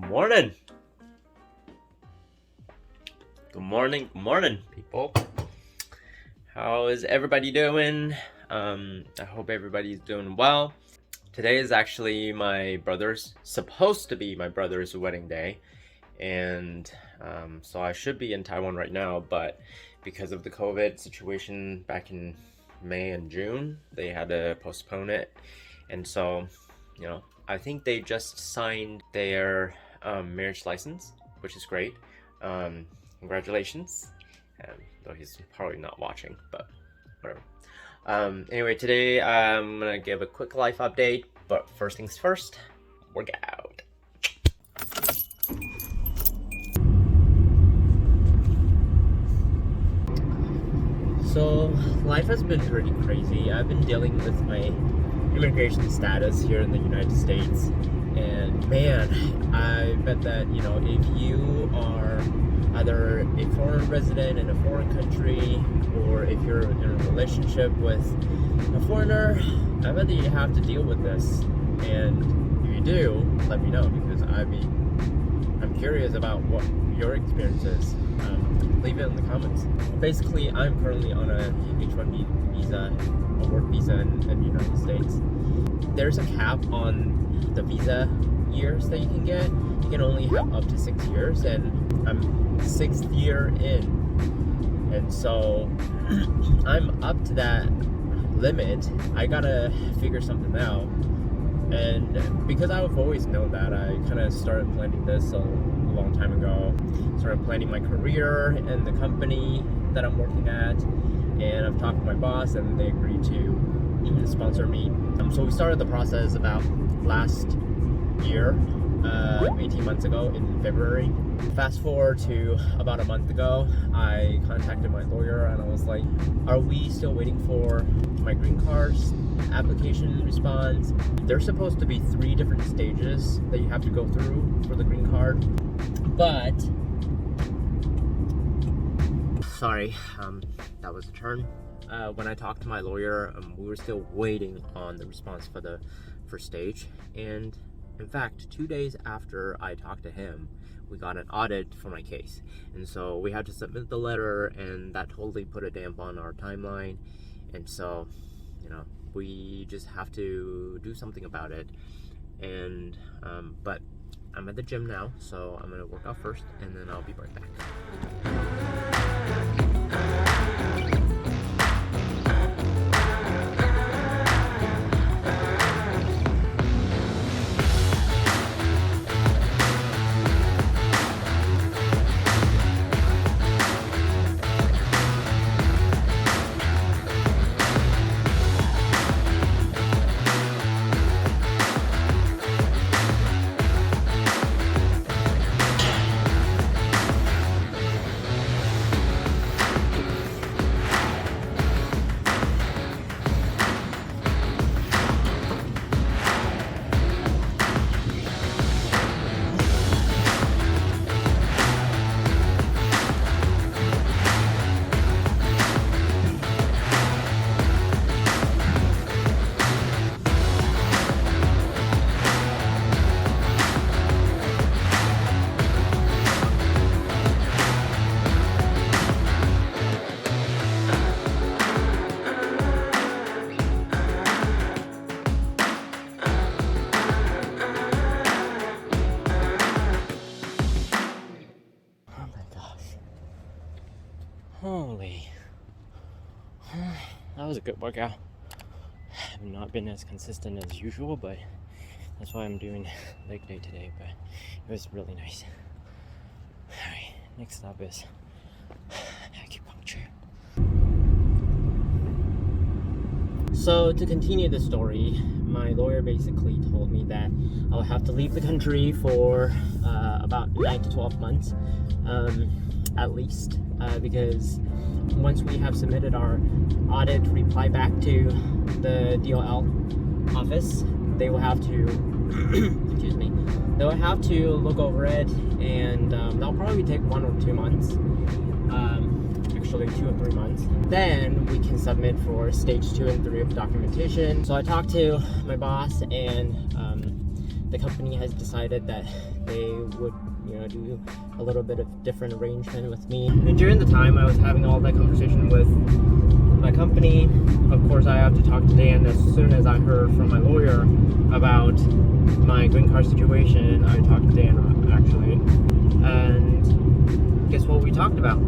morning. Good morning, people. How is everybody doing? I hope everybody's doing well. Today is actually supposed to be my brother's wedding day, and so I should be in Taiwan right now, but because of the COVID situation back in May and June, they had to postpone it, and so, I think they just signed their marriage license, which is great. Congratulations. Though he's probably not watching, but whatever. Anyway, today I'm gonna give a quick life update, but first things first, work out. So life has been pretty crazy. I've been dealing with my immigration status here in the United States, and man, I bet that if you are either a foreign resident in a foreign country, or if you're in a relationship with a foreigner, I bet that you have to deal with this. And if you do, let me know, because I'm curious about what your experience is. Leave it in the comments. Basically, I'm currently on a H-1B visa, a work visa in the United States. There's a cap on the visa years that you can get. You can only have up to 6 years, and I'm 6th year in, and so I'm up to that limit. I gotta figure something out, and because I've always known that, I kind of started planning this a long time ago. Started planning my career and the company that I'm working at, and I've talked to my boss, and they agreed to sponsor me. So we started the process about last year, 18 months ago in February. Fast forward to about a month ago, I contacted my lawyer and I was like, are we still waiting for my green card's application response? There's supposed to be 3 different stages that you have to go through for the green card, but sorry, that was a turn. When I talked to my lawyer, we were still waiting on the response for the first stage, and in fact, 2 days after I talked to him, we got an audit for my case. And so we had to submit the letter, and that totally put a damp on our timeline. And so, we just have to do something about it. And, but I'm at the gym now, so I'm gonna work out first, and then I'll be right back. Holy, that was a good workout. I've not been as consistent as usual, but that's why I'm doing leg day today, but it was really nice. Alright, next up is acupuncture. So to continue the story, my lawyer basically told me that I'll have to leave the country for about 9 to 12 months, at least, because once we have submitted our audit reply back to the DOL office, they will have to excuse me, they'll have to look over it, and that'll probably take 1 or 2 months, actually 2 or 3 months. Then we can submit for stage 2 and 3 of documentation. So I talked to my boss, and the company has decided that they would, do a little bit of different arrangement with me. And during the time I was having all that conversation with my company, of course I have to talk to Dan. As soon as I heard from my lawyer about my green card situation, I talked to Dan actually, and guess what we talked about?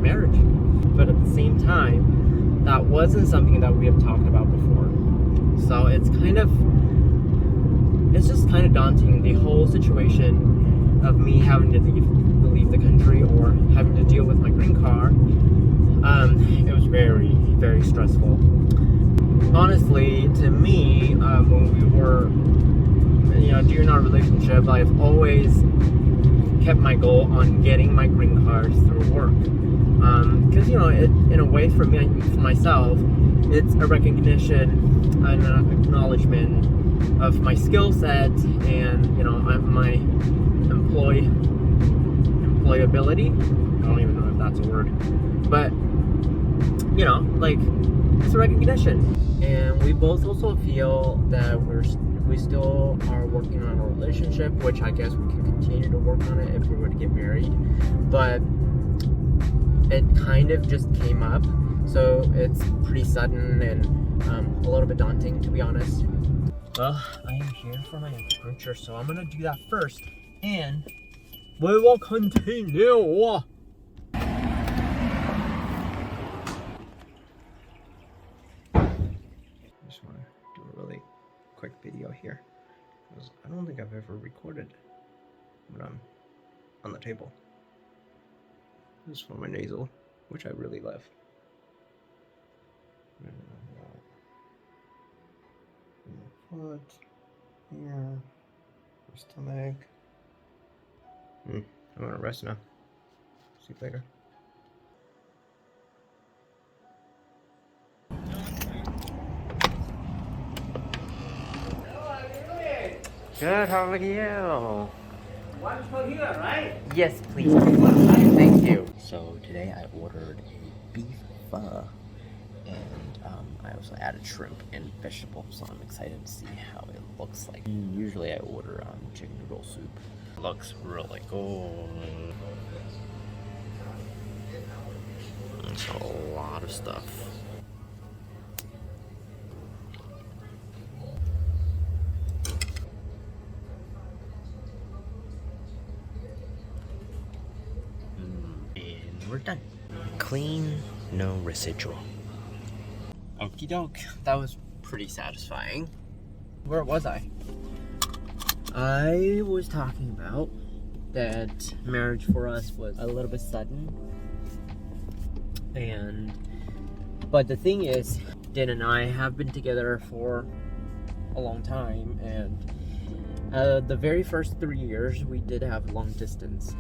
Marriage. But at the same time, that wasn't something that we have talked about before. So it's just kind of daunting, the whole situation of me having to leave the country or having to deal with my green card. It was very, very stressful. Honestly, to me, when we were, during our relationship, I've always kept my goal on getting my green card through work. Because, in a way, for myself, it's a recognition and an acknowledgement of my skill set and, my employability. I don't even know if that's a word. But, it's a recognition. And we both also feel that we still are working on a relationship, which I guess we can continue to work on it if we were to get married. But it kind of just came up, so it's pretty sudden and a little bit daunting, to be honest. Well, I am here for my acupuncture, so I'm gonna do that first, and we will continue. I just want to do a really quick video here, because I don't think I've ever recorded when I'm on the table. This is for my nasal, which I really love. Foot, here, stomach. I'm gonna rest now. See you later. Good, how are you? One for here, right? Yes, please. Thank you. So today I ordered a beef pho, and I also added shrimp and vegetables, so I'm excited to see how it looks like. Usually I order chicken noodle soup. Looks really good. It's a lot of stuff. And we're done. Clean, no residual. Okie doke. That was pretty satisfying. Where was I? I was talking about that marriage for us was a little bit sudden. But the thing is, Dan and I have been together for a long time, and the very first 3 years we did have long distance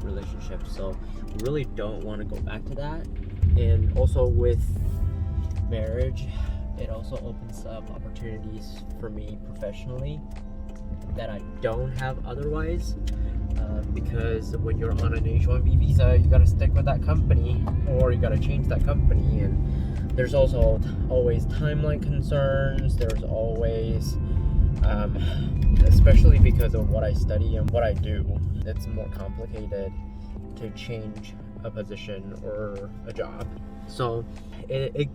relationships, so we really don't want to go back to that. And also with marriage, it also opens up opportunities for me professionally that I don't have otherwise, because when you're on an H-1B visa, you gotta stick with that company or you gotta change that company, and there's also always timeline concerns. There's always especially because of what I study and what I do, it's more complicated to change a position or a job. So it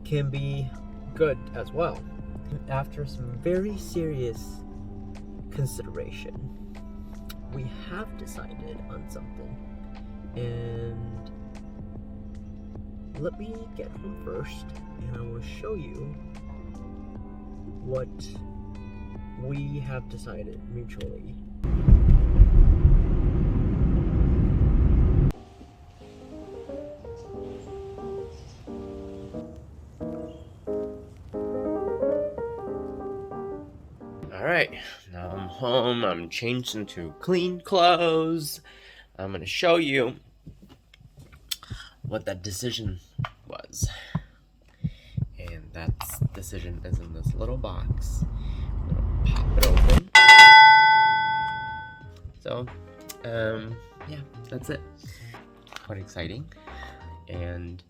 can be good as well. After some very serious consideration, we have decided on something, and let me get home first and I will show you what we have decided mutually. Alright, now I'm home, I'm changed into clean clothes. I'm gonna show you what that decision was. And that decision is in this little box. I'm gonna pop it open. So, yeah, that's it. Quite exciting. And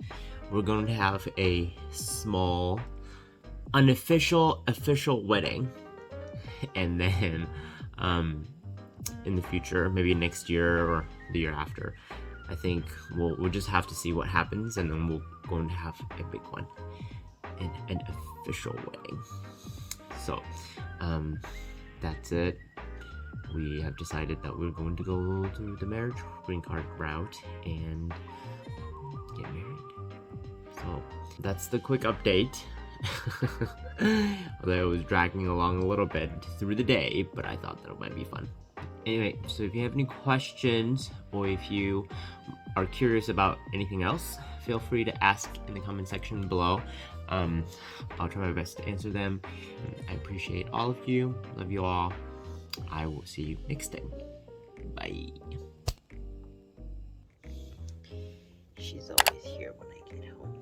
we're going to have a small unofficial official wedding, and then in the future, maybe next year or the year after, I think we'll just have to see what happens, and then we're going to have a big one, an official wedding. So that's it. We have decided that we're going to go through the marriage green card route and get married. So that's the quick update. Although it was dragging along a little bit through the day, but I thought that it might be fun. Anyway, so if you have any questions or if you are curious about anything else, feel free to ask in the comment section below. I'll try my best to answer them. I appreciate all of you. Love you all. I will see you next time. Bye. She's always here when I get home.